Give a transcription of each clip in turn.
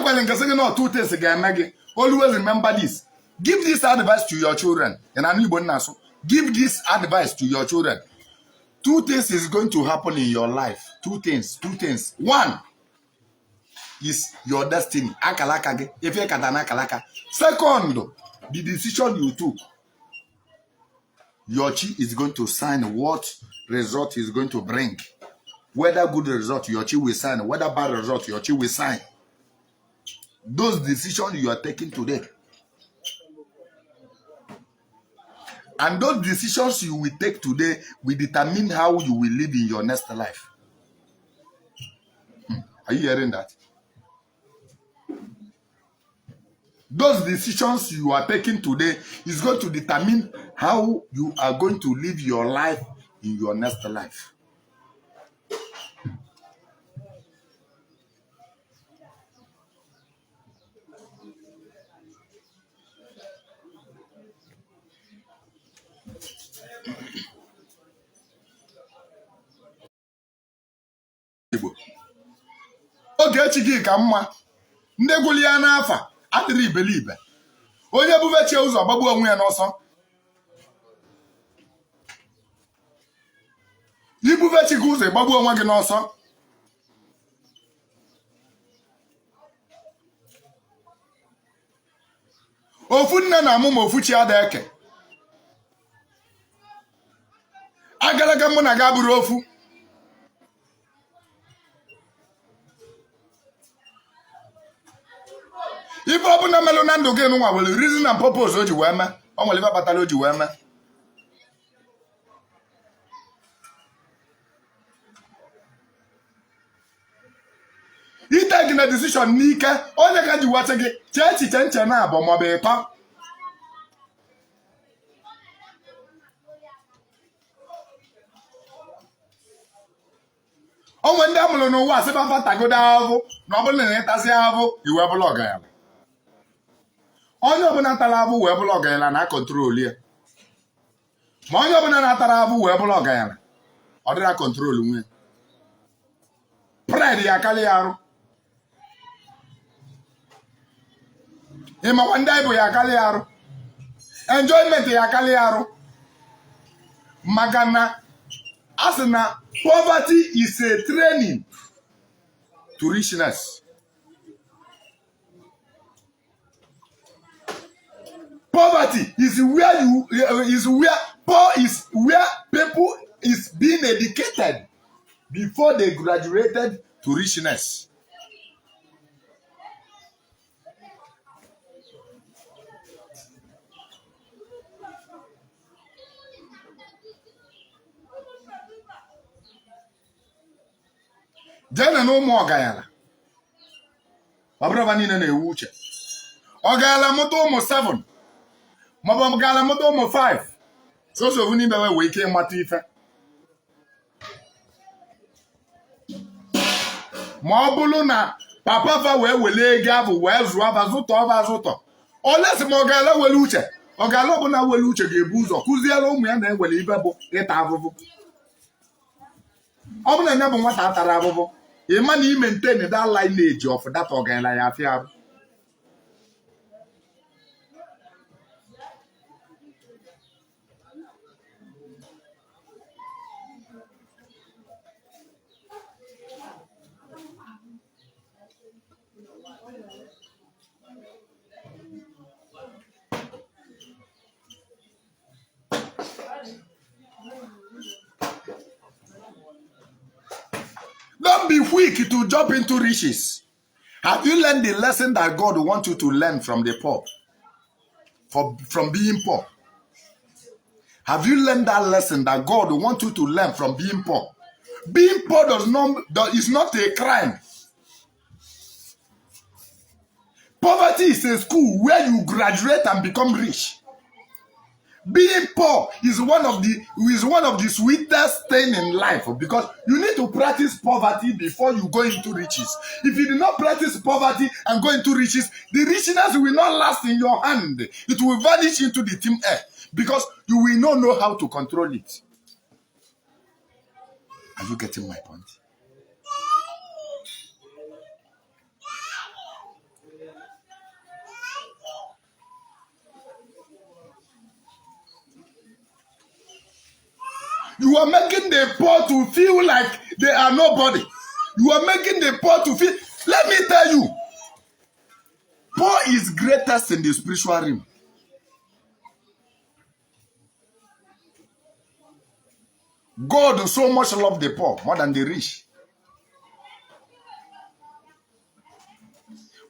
Two things again. Always remember this. Give this advice to your children. Give this advice to your children. Two things is going to happen in your life. Two things. One is your destiny. Second, the decision you took. Your chi is going to sign what result is going to bring. Whether good result, your chi will sign. Whether bad result, your chi will sign. Those decisions you are taking today. And those decisions you will take today will determine how you will live in your next life. Are you hearing that? Those decisions you are taking today is going to determine how you are going to live your life in your next life. Oge chigi ka mma ndị gwuli ya n'afa adịrị ibelibe onye bufechie ụzọ gbagbuo onwe ya n'ọsọ ibufechi gị ụzọ gbagbuo onwe gị n'ọsọ ofu nne na amụ ma ofu chi ada eke agalaga mụ na ga bụrụ ofu ife ọbụla melụ na ndụ gị nwa nwere reason and purpose o ji wee mee o nwere ife kpatara o ji wee mee ite gị na decision n'ike onye ka ji wachi gị chee echiche nche na abụọ maọbụ ịtọ onwe ndị amụrụ n'ụwa asịba mfatagodo ahụhụ na ọ bụrụ na ịtasị ahụhụ iwe bụla ọgaranya onye ọbụla tara abụ wee bụrụ ọgaranya na kọntrol ya ma onye ọbụla na-atara abụ wee bụrụ ọgaranya ọ dịra kọntrol nwe pride ya akarị arụ ịmakwa ndị bụ ya akarị arụ enjoyment ya akarị arụ maka na a sị na poverty is a training to richness. Poverty is where people is being educated before they graduated to richness. Jena no ụmụ ọgayala ọ bụrụ niile na-ewu uche ọgayala mụta ụmụ 7 maọbụ ọgayala mụta ụmụ 5 soso ofu n'ime wee ike ịmata ife ma ọ bụrụ na papa fa wee wele ego abụ wee zụọ aba zụtọ olesi ma ọgayala wele uche ọgayala ọbụla wele uche ga-ebu ụzọ kụziere ụmụ ya na-ewele ibe bụ ịta abụbụ ọ bụrụ na ya bụ nwata atara abụbụ ịma na maintain that lineage of that ọgayala ya afịa arụ Don't be quick to jump into riches. Have you learned the lesson that God wants you to learn from the poor? From being poor? Have you learned that lesson that God wants you to learn from being poor? Being poor is not a crime. Poverty is a school where you graduate and become rich. Being poor is one of the sweetest thing in life because you need to practice poverty before you go into riches. If you do not practice poverty and go into riches, the richness will not last in your hand. It will vanish into the thin air because you will not know how to control it. Are you getting my point? You are making the poor to feel like they are nobody. You are making the poor to feel. Let me tell you, poor is greatest in the spiritual realm. God so much love the poor more than the rich.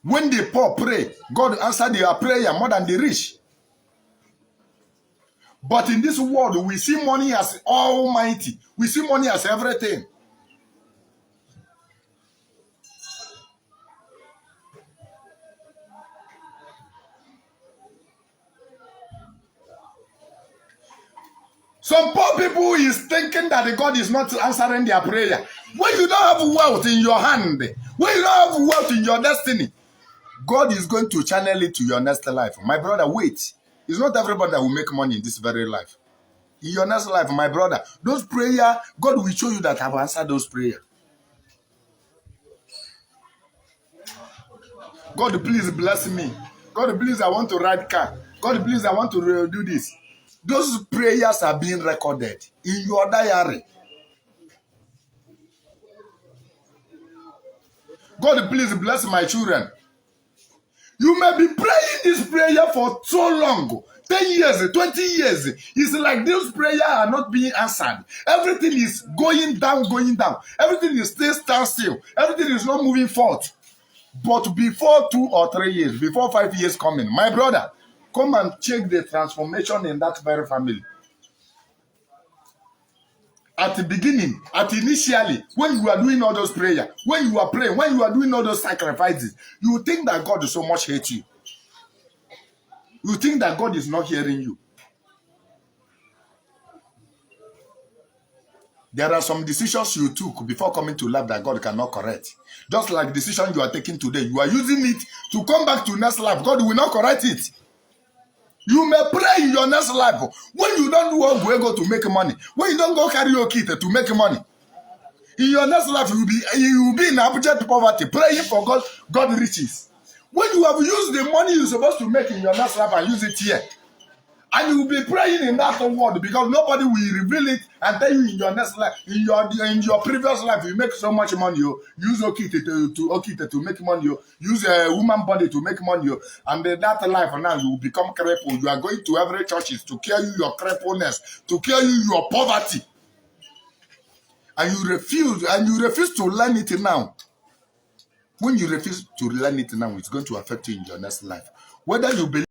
When the poor pray, God answer their prayer more than the rich. But in this world, we see money as almighty. We see money as everything. Some poor people is thinking that God is not answering their prayer. When you don't have wealth in your hand, when you don't have wealth in your destiny, God is going to channel it to your next life. My brother, wait. It's not everybody that will make money in this very life. In your next life, my brother, those prayers, God will show you that I have answered those prayers. God, please bless me. God, please, I want to ride car. God, please, I want to do this. Those prayers are being recorded in your diary. God, please bless my children. You may be praying this prayer for so long, 10 years, 20 years. It's like those prayers are not being answered. Everything is going down, going down. Everything is still standstill. Everything is not moving forward. But before 2 or 3 years, before 5 years coming, my brother, come and check the transformation in that very family. At the beginning, initially, when you are doing all those prayers, when you are praying, when you are doing all those sacrifices, you think that God so much hates you. You think that God is not hearing you. There are some decisions you took before coming to life that God cannot correct. Just like the decision you are taking today, you are using it to come back to next life. God will not correct it. You may pray in your next life when you don't go to make money, when you don't go karaoke to make money. In your next life, you will be in abject poverty, praying for God riches. When you have used the money you're supposed to make in your next life and use it here, and you will be praying in that world because nobody will reveal it and tell you in your next life, in your previous life, you make so much money. You use Okite to make money. You use a woman body to make money. And in that life now, you will become crippled. You are going to every churches to cure you your crippleness, to cure you your poverty. And you refuse to learn it now. When you refuse to learn it now, it's going to affect you in your next life. Whether you believe